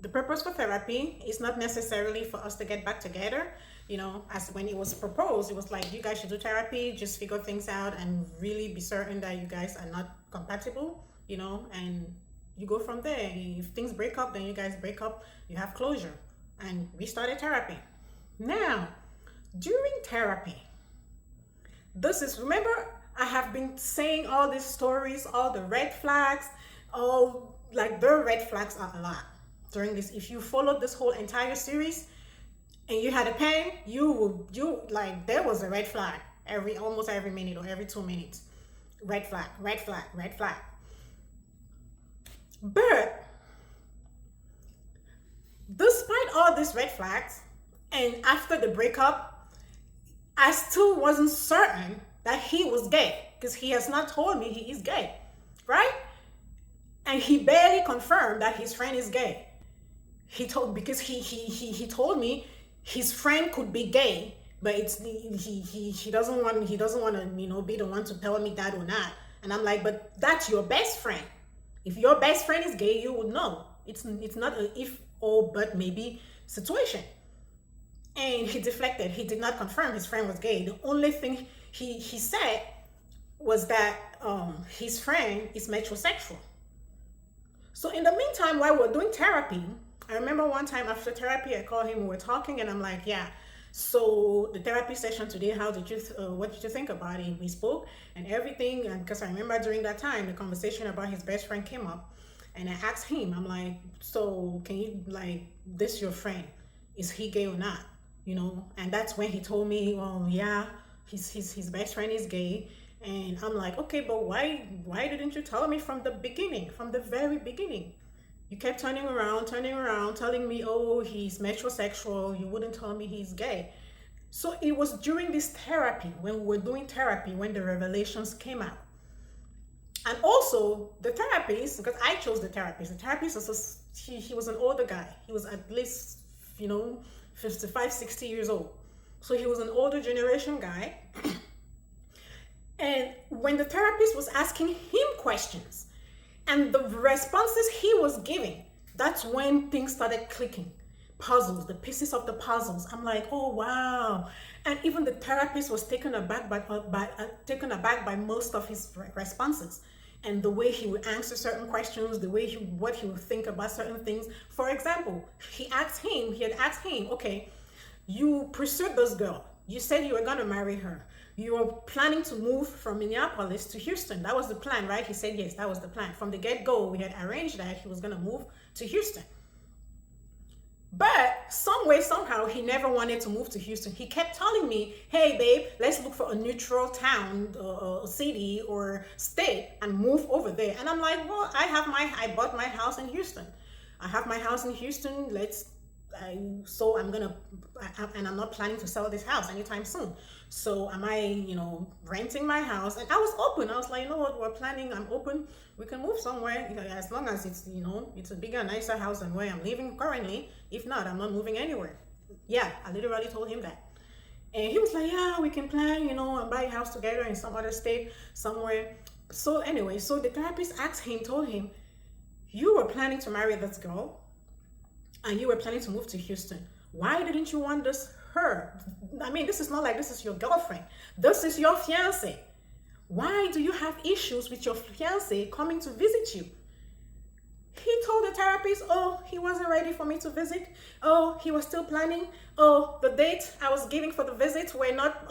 The purpose for therapy is not necessarily for us to get back together. As when it was proposed, it was like, you guys should do therapy, just figure things out and really be certain that you guys are not compatible, and you go from there. If things break up, then you guys break up, you have closure. And we started therapy. Now, during therapy, remember, I have been saying all these stories, all the red flags, all like the red flags are a lot during this. If you followed this whole entire series and you had a pen, you like, there was a red flag almost every minute or every 2 minutes. Red flag, red flag, red flag. But despite all these red flags, and after the breakup, I still wasn't certain that he was gay, because he has not told me he is gay, right? And he barely confirmed that his friend is gay. He told told me his friend could be gay, but he doesn't want to be the one to tell me that or not. And I'm like, but that's your best friend. If your best friend is gay, you would know. It's not an if or but maybe situation. And he deflected. He did not confirm his friend was gay. The only thing he said was that his friend is metrosexual. So in the meantime, while we're doing therapy, I remember one time after therapy, I called him, we were talking, and I'm like, yeah, so the therapy session today, what did you think about it? We spoke and everything, and because I remember during that time, the conversation about his best friend came up, and I asked him, I'm like, so can you, like, this your friend, is he gay or not? And that's when he told me, well, yeah, his best friend is gay. And I'm like, okay, but why didn't you tell me from the beginning, from the very beginning? You kept turning around, telling me, oh, he's metrosexual. You wouldn't tell me he's gay. So it was during this therapy, when we were doing therapy, when the revelations came out. And also the therapist, because I chose the therapist was he was an older guy. He was at least, 55, 60 years old. So he was an older generation guy. And when the therapist was asking him questions and the responses he was giving, that's when things started clicking. Puzzles, the pieces of the puzzles. I'm like, oh wow. And even the therapist was taken aback by most of his responses, and the way he would answer certain questions, what he would think about certain things. For example, he had asked him, okay, you pursued this girl. You said you were gonna marry her. You were planning to move from Minneapolis to Houston. That was the plan, right? He said, yes, that was the plan. From the get-go, we had arranged that he was gonna move to Houston. But some way, somehow, he never wanted to move to Houston. He kept telling me, hey, babe, let's look for a neutral town, city, or state and move over there. And I'm like, well, I bought my house in Houston. I have my house in Houston. So I'm not planning to sell this house anytime soon. So am I, renting my house? And I was open. I was like, you know what, we're planning. I'm open. We can move somewhere, as long as it's, it's a bigger, nicer house than where I'm living currently. If not, I'm not moving anywhere. Yeah, I literally told him that. And he was like, yeah, we can plan, and buy a house together in some other state somewhere. So anyway, so the therapist told him, you were planning to marry this girl and you were planning to move to Houston. Why didn't you want her? I mean, this is not like this is your girlfriend. This is your fiance. Why do you have issues with your fiance coming to visit you? He told the therapist, oh, he wasn't ready for me to visit. Oh, he was still planning. Oh, the date I was giving for the visit were not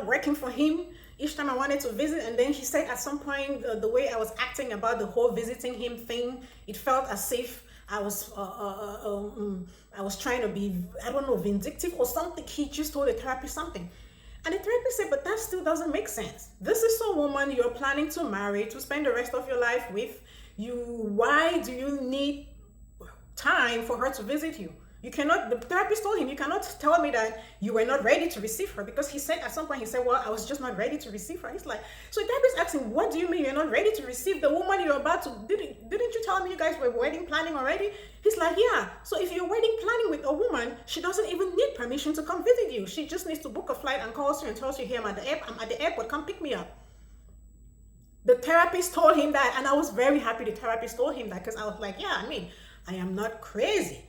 working for him. Each time I wanted to visit, and then he said at some point, the way I was acting about the whole visiting him thing, it felt as if I was trying to be, I don't know, vindictive or something. He just told the therapist something. And the therapist said, but that still doesn't make sense. This is a woman you're planning to marry, to spend the rest of your life with. Why do you need time for her to visit you? The therapist told him, you cannot tell me that you were not ready to receive her, because he said at some point, well, I was just not ready to receive her. He's like, so the therapist asked him, what do you mean you're not ready to receive the woman you're about to, didn't you tell me you guys were wedding planning already? He's like, yeah. So if you're wedding planning with a woman, she doesn't even need permission to come visit you. She just needs to book a flight and calls you and tells you, hey, I'm at the airport, come pick me up. The therapist told him that, and I was very happy the therapist told him that, because I was like, yeah, I mean, I am not crazy.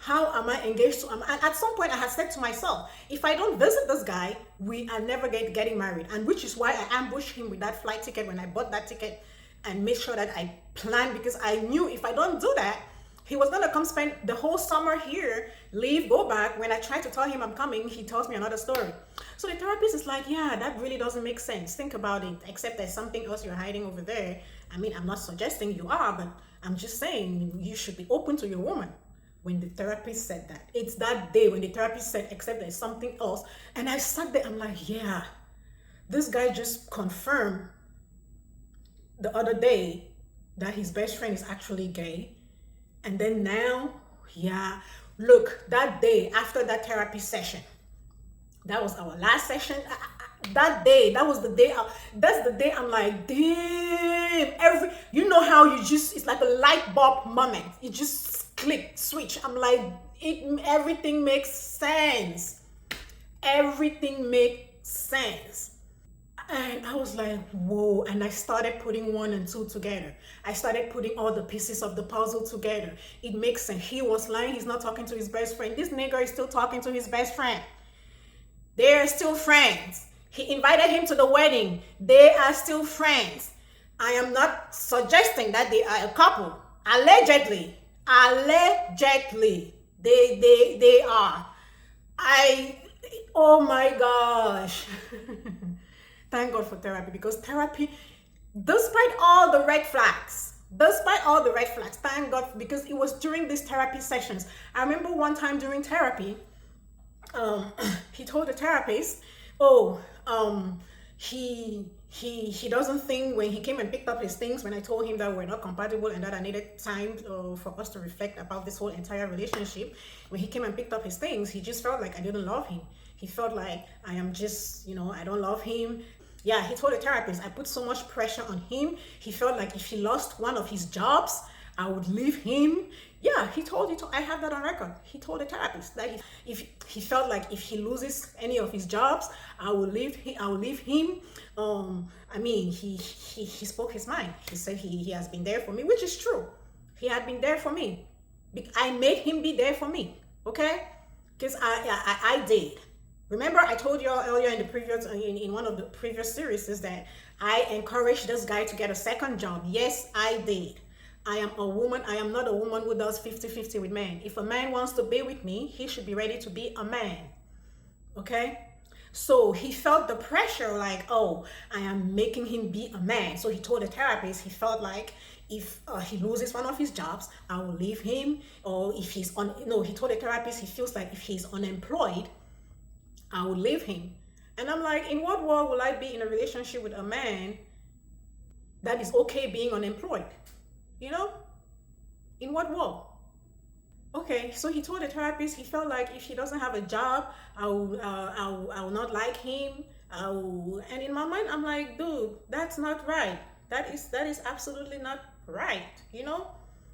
How am I engaged to? And at some point, I had said to myself, if I don't visit this guy, we are never getting married. And which is why I ambushed him with that flight ticket when I bought that ticket and made sure that I planned, because I knew if I don't do that, he was gonna come spend the whole summer here, leave, go back. When I try to tell him I'm coming, he tells me another story. So the therapist is like, yeah, that really doesn't make sense. Think about it, except there's something else you're hiding over there. I mean, I'm not suggesting you are, but I'm just saying you should be open to your woman. When the therapist said that, it's that day when the therapist said, except there's something else. And I sat there, I'm like, yeah, this guy just confirmed the other day that his best friend is actually gay. And then now, yeah, look, that day after that therapy session, that was our last session. That day, that was the day, that's the day I'm like, damn, you know how you just, it's like a light bulb moment. It just click, switch. I'm like, everything makes sense. Everything makes sense. And I was like, whoa. And I started putting 1 and 2 together. I started putting all the pieces of the puzzle together. It makes sense. He was lying. He's not talking to his best friend. This nigga is still talking to his best friend. They are still friends. He invited him to the wedding. They are still friends. I am not suggesting that they are a couple. Allegedly. They are. Oh my gosh. Thank God for therapy, because therapy, despite all the red flags, thank God, because it was during these therapy sessions. I remember one time during therapy, he told the therapist, he doesn't think, when he came and picked up his things, when I told him that we're not compatible and that I needed time for us to reflect about this whole entire relationship, when he came and picked up his things, he just felt like I didn't love him. He felt like I am just, I don't love him. Yeah, he told the therapist, I put so much pressure on him. He felt like if he lost one of his jobs, I would leave him. Yeah, he told you, I have that on record. He told the therapist that if he felt like if he loses any of his jobs, I will leave him. I mean, he spoke his mind. He said he has been there for me, which is true. He had been there for me. I made him be there for me, okay? Because I did. Remember, I told you all earlier in one of the previous series is that I encouraged this guy to get a second job. Yes, I did. I am a woman. I am not a woman who does 50-50 with men. If a man wants to be with me, he should be ready to be a man. Okay? So he felt the pressure like, oh, I am making him be a man. So he told the therapist he felt like if he loses one of his jobs, I will leave him. Or if he's he told the therapist he feels like if he's unemployed, I will leave him. And I'm like, in what world will I be in a relationship with a man that is okay being unemployed? In what world? Okay, so he told the therapist he felt like if he doesn't have a job, I will not like him. And in my mind, I'm like, dude, that's not right. That is absolutely not right.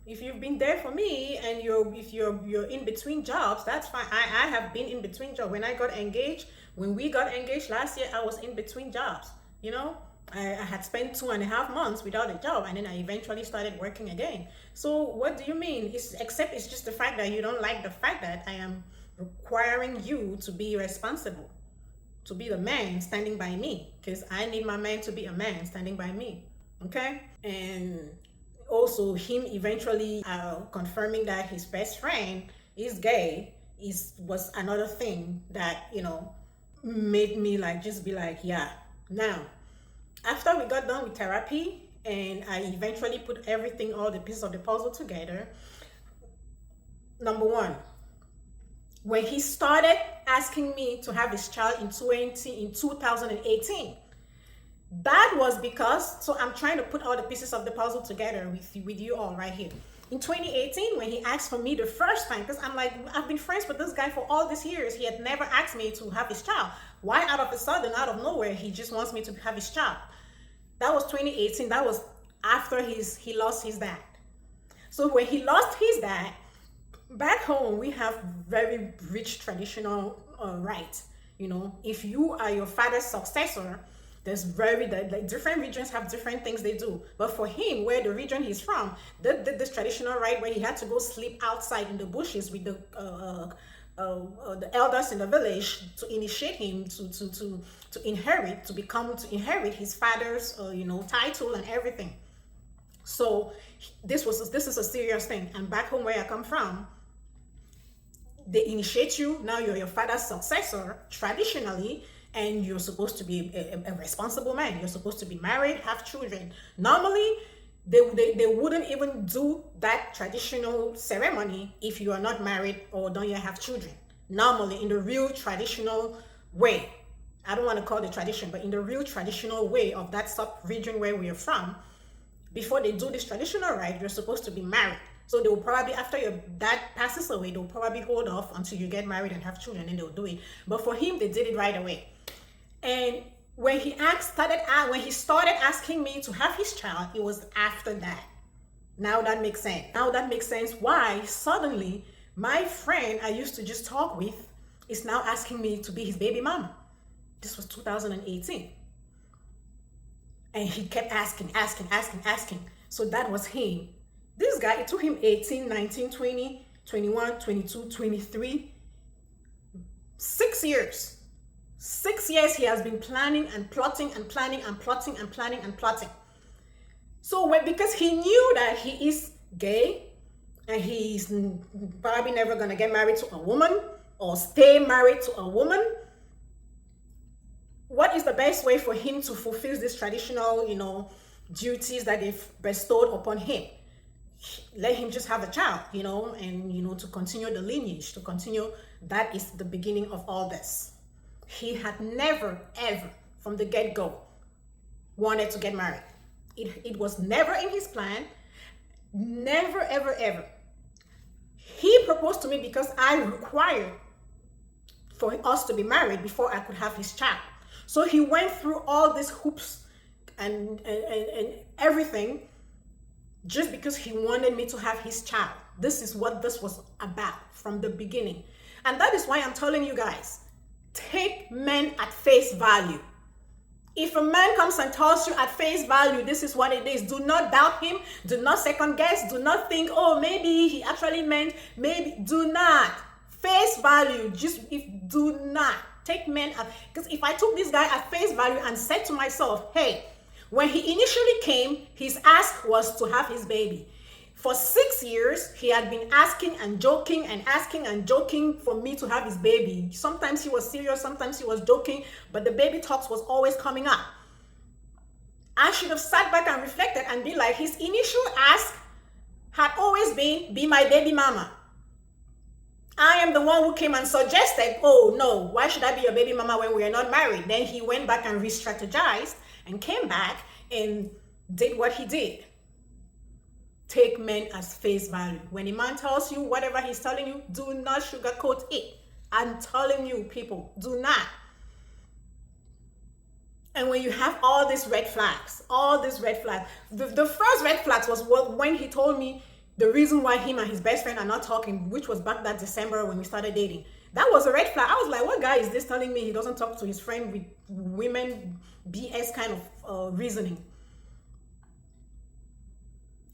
If you've been there for me and if you're in between jobs, that's fine. I have been in between jobs. When we got engaged last year, I was in between jobs. I had spent 2.5 months without a job, and then I eventually started working again. So what do you mean? Except it's just the fact that you don't like the fact that I am requiring you to be responsible, to be the man standing by me, because I need my man to be a man standing by me. Okay? And also him eventually confirming that his best friend is gay was another thing that made me just be like, yeah. Now, after we got done with therapy and I eventually put all the pieces of the puzzle together, number one, when he started asking me to have his child in 2018, that was because, so I'm trying to put all the pieces of the puzzle together with you all right here. In 2018, when he asked for me the first time, because I'm like, I've been friends with this guy for all these years. He had never asked me to have his child. Why out of a sudden, out of nowhere, he just wants me to have his child? That was 2018. That was after he lost his dad. So when he lost his dad, back home, we have very rich traditional rights. If you are your father's successor, There's like different regions have different things they do. But for him, where the region he's from, they did this traditional rite where he had to go sleep outside in the bushes with the elders in the village to initiate him to inherit his father's title and everything. So this is a serious thing. And back home where I come from, they initiate you. Now you're your father's successor traditionally, and you're supposed to be a responsible man. You're supposed to be married, have children. Normally, they wouldn't even do that traditional ceremony if you are not married or don't yet have children. Normally, in the real traditional way, I don't want to call it tradition, but in the real traditional way of that sub-region where we are from, before they do this traditional rite, you're supposed to be married. So they will probably, after your dad passes away, they'll probably hold off until you get married and have children, and they'll do it. But for him, they did it right away. And when he started asking me to have his child, it was after that. Now that makes sense. Why suddenly my friend I used to just talk with is now asking me to be his baby mama. This was 2018. And he kept asking. So that was him. This guy, it took him 18, 19, 20, 21, 22, 23, 6 years. 6 years he has been planning and plotting and planning and plotting and planning and plotting. So because he knew that he is gay and he's probably never going to get married to a woman or stay married to a woman, what is the best way for him to fulfill this traditional, duties that they've bestowed upon him? Let him just have a child, and, to continue the lineage, to continue. That is the beginning of all this. He had never, ever, from the get-go, wanted to get married. It was never in his plan. Never, ever, ever. He proposed to me because I required for us to be married before I could have his child. So he went through all these hoops and everything just because he wanted me to have his child. This is what this was about from the beginning. And that is why I'm telling you guys, take men at face value. If a man comes and tells you at face value, this is what it is, do not doubt him. Do not second guess. Do not think, oh, maybe he actually meant, maybe. Do not. Face value. Do not. Take men at, because if I took this guy at face value and said to myself, hey, when he initially came, his ask was to have his baby. For 6 years, he had been asking and joking and asking and joking for me to have his baby. Sometimes he was serious, sometimes he was joking, but the baby talks was always coming up. I should have sat back and reflected and be like, his initial ask had always been, be my baby mama. I am the one who came and suggested, oh no, why should I be your baby mama when we are not married? Then he went back and re-strategized and came back and did what he did. Take men as face value. When a man tells you whatever he's telling you, do not sugarcoat it. I'm telling you, people, do not. And when you have all these red flags, the first red flags was when he told me the reason why him and his best friend are not talking, which was back that December when we started dating. That was a red flag. I was like, what guy is this telling me he doesn't talk to his friend with women BS kind of reasoning?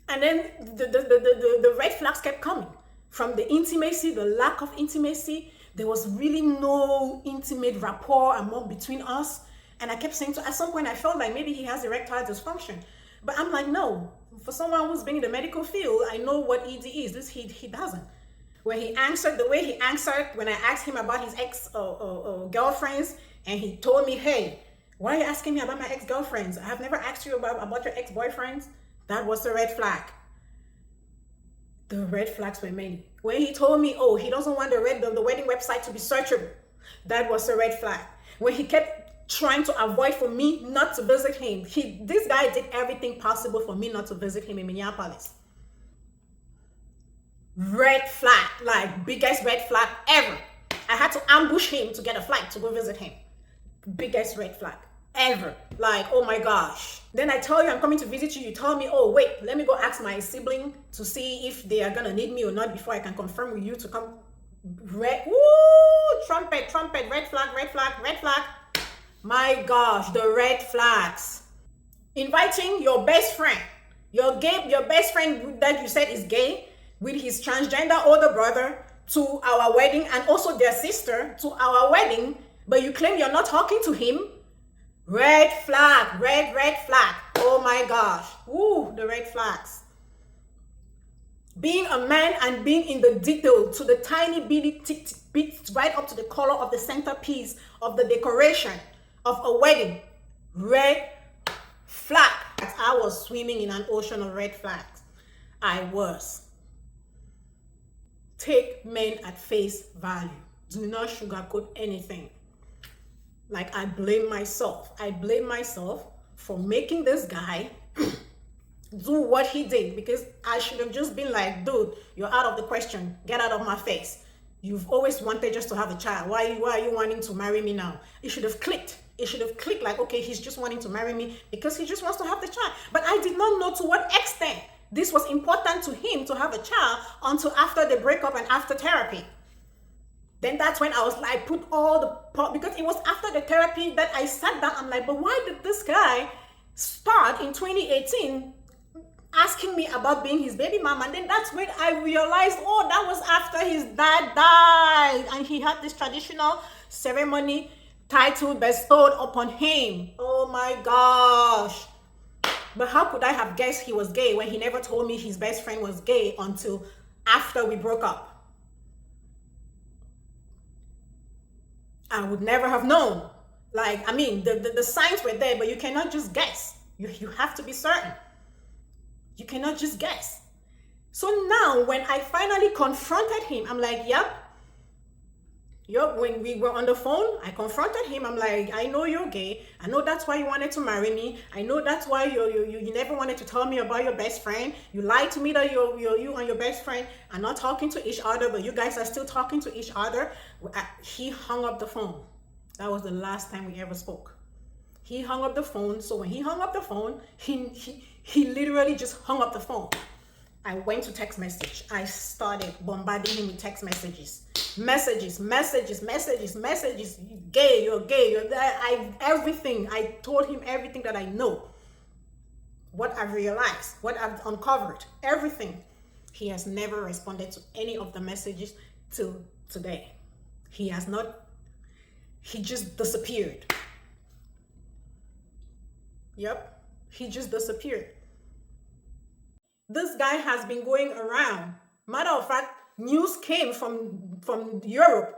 And then the red flags kept coming. From the intimacy, the lack of intimacy, there was really no intimate rapport between us. And I kept saying, at some point I felt like maybe he has erectile dysfunction. But I'm like, no, for someone who's been in the medical field, I know what ED is. He doesn't. When he answered, the way he answered, when I asked him about his ex-girlfriends, and he told me, hey, why are you asking me about my ex-girlfriends? I have never asked you about your ex-boyfriends. That was a red flag. The red flags were many. When he told me, oh, he doesn't want the wedding website to be searchable, that was a red flag. When he kept trying to avoid for me not to visit him, this guy did everything possible for me not to visit him in Minneapolis. Red flag, like biggest red flag ever. I had to ambush him to get a flight to go visit him. Biggest red flag ever. Like, oh my gosh. Then I tell you I'm coming to visit you. You tell me, oh wait, let me go ask my sibling to see if they are gonna need me or not before I can confirm with you to come. Red, woo, trumpet, red flag, red flag, red flag. My gosh, the red flags. Inviting your best friend, your best friend that you said is gay, with his transgender older brother to our wedding, and also their sister to our wedding, but you claim you're not talking to him. Red flag, red flag. Oh my gosh. Ooh, the red flags. Being a man and being in the detail to the tiny bitty bits right up to the color of the centerpiece of the decoration of a wedding. Red flag. I was swimming in an ocean of red flags. I was. Take men at face value. Do not sugarcoat anything. Like, I blame myself. I blame myself for making this guy do what he did, because I should have just been like, dude, you're out of the question. Get out of my face. You've always wanted just to have a child. Why are you wanting to marry me now? It should have clicked. It should have clicked like, okay, he's just wanting to marry me because he just wants to have the child. But I did not know to what extent this was important to him to have a child until after the breakup and after therapy. Then that's when I was like, put all the, because it was after the therapy that I sat down. I'm like, but why did this guy start in 2018 asking me about being his baby mama? And then that's when I realized, oh, that was after his dad died and he had this traditional ceremony title bestowed upon him. Oh my gosh. But how could I have guessed he was gay when he never told me his best friend was gay until after we broke up? I would never have known. Like, I mean, the signs were there, but you cannot just guess. You have to be certain. You cannot just guess. So now when I finally confronted him, I'm like, yep. When we were on the phone, I confronted him. I'm like, I know you're gay. I know that's why you wanted to marry me. I know that's why you never wanted to tell me about your best friend. You lied to me that you and your best friend are not talking to each other, but you guys are still talking to each other. He hung up the phone. That was the last time we ever spoke. He hung up the phone. So when he hung up the phone, he literally just hung up the phone. I went to text message. I started bombarding him with text messages. Messages. Gay, you're gay. Everything. I told him everything that I know. What I've realized, what I've uncovered, everything. He has never responded to any of the messages till today. He has not. He just disappeared. Yep. He just disappeared. This guy has been going around. Matter of fact, news came from Europe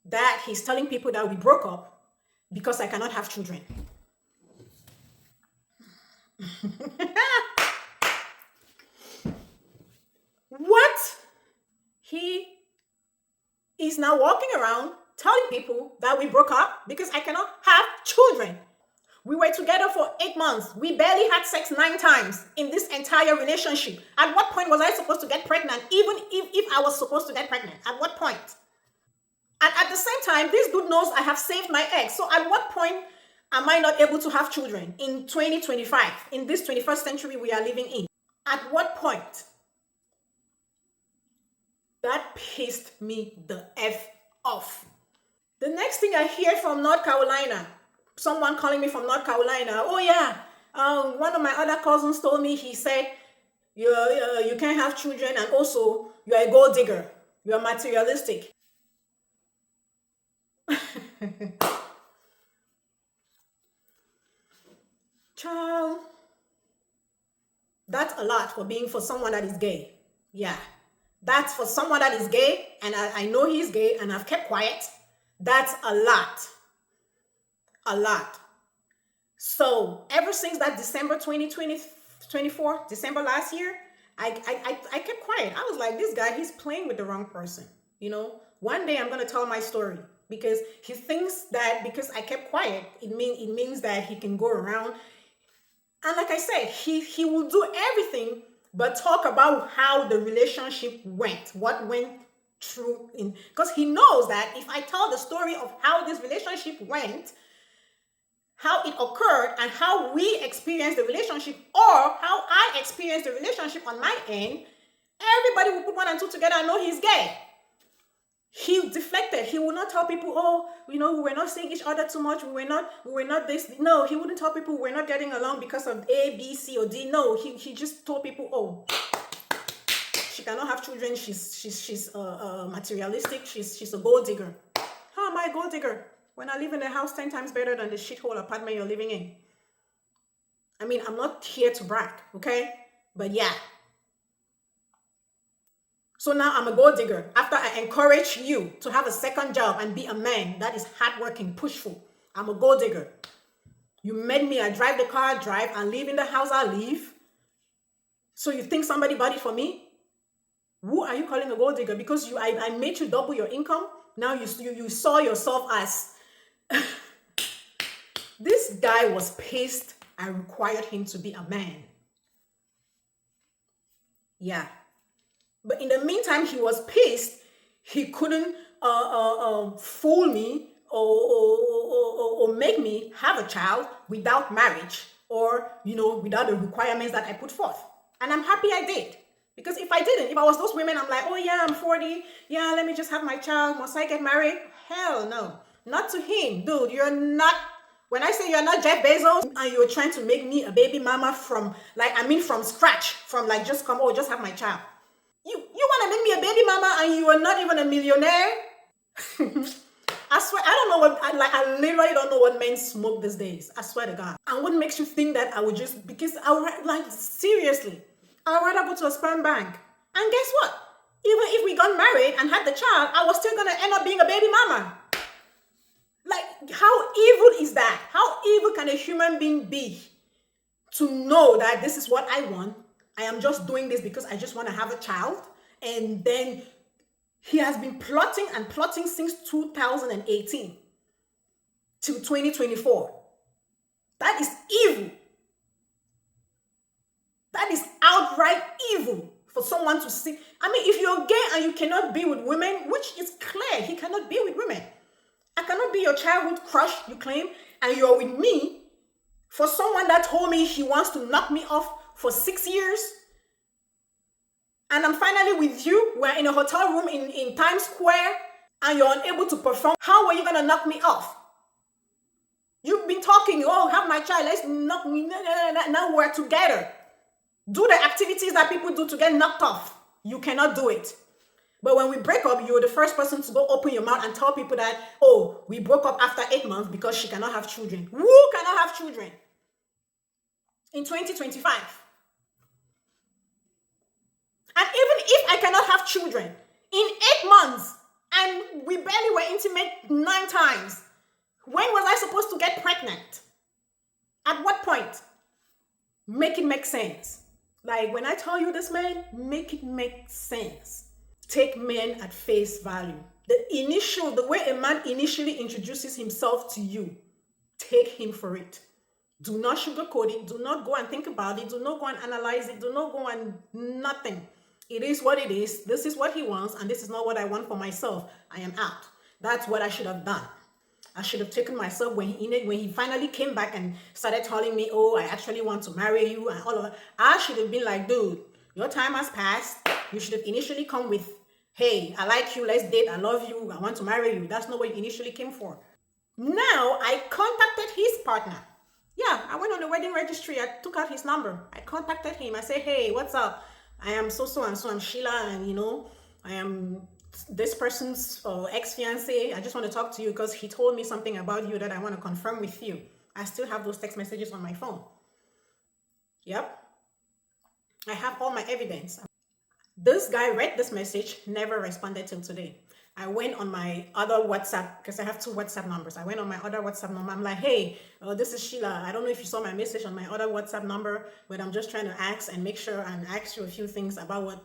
that he's telling people that we broke up because I cannot have children. What? He is now walking around telling people that we broke up because I cannot have children. We were together for 8 months. We barely had sex 9 times in this entire relationship. At what point was I supposed to get pregnant? Even if I was supposed to get pregnant, at what point? And at the same time, this dude knows I have saved my eggs. So at what point am I not able to have children in 2025, in this 21st century we are living in? At what point? That pissed me the F off. The next thing I hear from North Carolina, someone calling me from North Carolina. Oh yeah, one of my other cousins told me, he said, you can't have children, and also you're a gold digger. You're materialistic. Child, that's a lot for someone that is gay. Yeah, that's for someone that is gay, and I know he's gay, and I've kept quiet. That's a lot. A lot. So ever since that December 2024, December last year, I kept quiet. I was like, this guy, he's playing with the wrong person. You know, one day I'm going to tell my story, because he thinks that because I kept quiet, it means that he can go around. And like I said, he will do everything but talk about how the relationship went, what went through, because he knows that if I tell the story of how this relationship went, how it occurred, and how we experienced the relationship, or how I experienced the relationship on my end, everybody will put 1 and 2 together and know he's gay. He deflected. He would not tell people, oh, we were not seeing each other too much. We were not this. No, he wouldn't tell people we were not getting along because of A, B, C, or D. No, he just told people, oh, she cannot have children. She's materialistic. She's a gold digger. How am I a gold digger when I live in a house 10 times better than the shithole apartment you're living in? I mean, I'm not here to brag, okay? But yeah. So now I'm a gold digger after I encourage you to have a second job and be a man that is hardworking, pushful. I'm a gold digger. You made me, I drive the car I drive, and live in the house I live. So you think somebody bought it for me? Who are you calling a gold digger? Because I made you double your income. Now you saw yourself as this guy was pissed. I required him to be a man. Yeah. But in the meantime, he was pissed. He couldn't fool me or make me have a child without marriage or, without the requirements that I put forth. And I'm happy I did. Because if I didn't, if I was those women, I'm like, oh yeah, I'm 40. Yeah, let me just have my child. Must I get married? Hell no. Not to him. Dude, you're not. When I say you're not Jeff Bezos and you're trying to make me a baby mama from scratch, from just have my child. You want to make me a baby mama and you are not even a millionaire? I swear, I don't know what, I literally don't know what men smoke these days. I swear to God. And what makes you think that I would just, because seriously, I would rather go to a sperm bank. And guess what? Even if we got married and had the child, I was still going to end up being a baby mama. How evil is that? How evil can a human being be to know that this is what I want? I am just doing this because I just want to have a child. And then he has been plotting and plotting since 2018 to 2024. That is evil. That is outright evil for someone to see. I mean, if you're gay and you cannot be with women, which is clear, he cannot be with women. I cannot be your childhood crush, you claim, and you're with me for someone that told me he wants to knock me off for 6 years. And I'm finally with you. We're in a hotel room in Times Square and you're unable to perform. How are you going to knock me off? You've been talking, oh, have my child, let's knock me. Now we're together. Do the activities that people do to get knocked off. You cannot do it. But when we break up, you're the first person to go open your mouth and tell people that, oh, we broke up after 8 months because she cannot have children. Who cannot have children in 2025? And even if I cannot have children in 8 months and we barely were intimate 9 times, when was I supposed to get pregnant? At what point? Make it make sense. When I tell you this, man, make it make sense. Take men at face value. The way a man initially introduces himself to you, take him for it. Do not sugarcoat it. Do not go and think about it. Do not go and analyze it. Do not go and nothing. It is what it is. This is what he wants, and this is not what I want for myself. I am out. That's what I should have done. I should have taken myself when he finally came back and started telling me, oh, I actually want to marry you and all of that. I should have been like, dude, your time has passed. You should have initially come with, hey, I like you, let's date, I love you, I want to marry you. That's not what you initially came for. Now, I contacted his partner. Yeah, I went on the wedding registry. I took out his number. I contacted him. I said, hey, what's up? I am so and so. I'm Sheila, and I am this person's ex-fiancé. I just want to talk to you because he told me something about you that I want to confirm with you. I still have those text messages on my phone. Yep. I have all my evidence. This guy read this message, never responded till today. I went on my other WhatsApp, because I have 2 WhatsApp numbers. I went on my other WhatsApp number. I'm like, hey, this is Sheila. I don't know if you saw my message on my other WhatsApp number, but I'm just trying to ask and make sure and ask you a few things about what,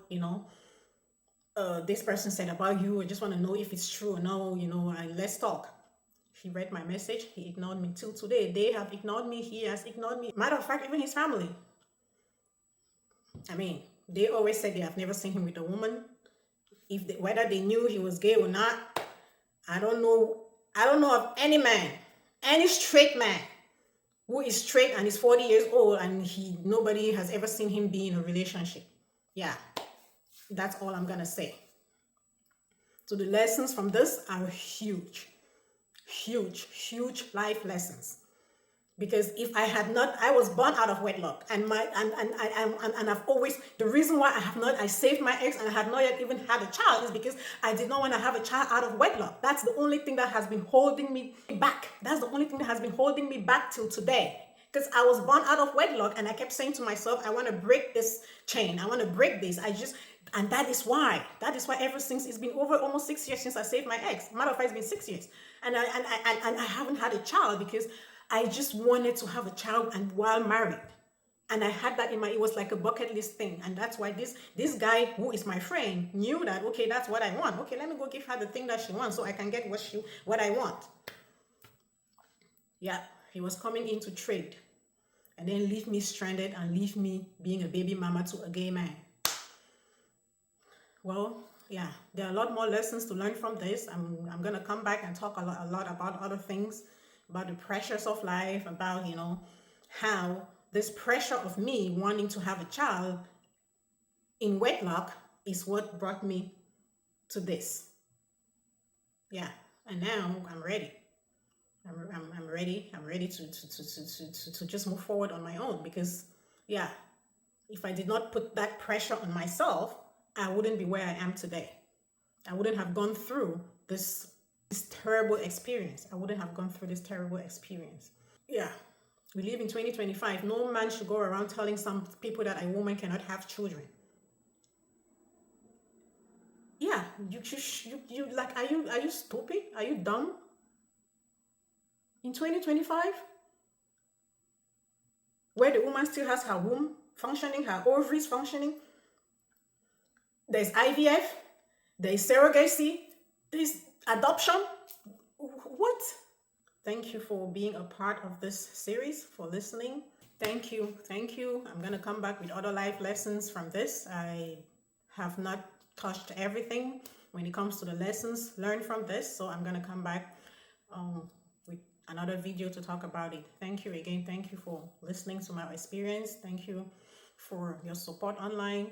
this person said about you. I just want to know if it's true or no, and let's talk. He read my message. He ignored me till today. They have ignored me. He has ignored me. Matter of fact, even his family. I mean, they always said they have never seen him with a woman. Whether they knew he was gay or not, I don't know of any man, any straight man who is straight and is 40 years old and nobody has ever seen him be in a relationship. Yeah, that's all I'm gonna say. So the lessons from this are huge, huge, huge life lessons. Because if I had not, I was born out of wedlock, and I've always, the reason why I saved my eggs and I had not yet even had a child is because I did not want to have a child out of wedlock. That's the only thing that has been holding me back. That's the only thing that has been holding me back till today. Because I was born out of wedlock, and I kept saying to myself, I want to break this chain. I want to break this. And that is why ever since, it's been over almost 6 years since I saved my eggs. Matter of fact, it's been 6 years. And I haven't had a child because I just wanted to have a child and while married. And I had that it was like a bucket list thing. And that's why this guy who is my friend knew that, okay, that's what I want. Okay, let me go give her the thing that she wants so I can get what I want. Yeah, he was coming in to trade and then leave me stranded and leave me being a baby mama to a gay man. Well, yeah, there are a lot more lessons to learn from this. I'm going to come back and talk a lot about other things, about the pressures of life, about, how this pressure of me wanting to have a child in wedlock is what brought me to this. Yeah, and now I'm ready. I'm ready. I'm ready to just move forward on my own, because, yeah, if I did not put that pressure on myself, I wouldn't be where I am today. I wouldn't have gone through this terrible experience. I wouldn't have gone through this terrible experience. Yeah, we live in 2025. No man should go around telling some people that a woman cannot have children. Yeah, you like, are you stupid? Are you dumb? In 2025, where the woman still has her womb functioning, her ovaries functioning, there's IVF, there's surrogacy, there's adoption. What? Thank you for being a part of this series, for listening. Thank you. I'm going to come back with other life lessons from this. I have not touched everything when it comes to the lessons learned from this, so I'm going to come back with another video to talk about it. Thank you again. Thank you for listening to my experience. Thank you for your support online.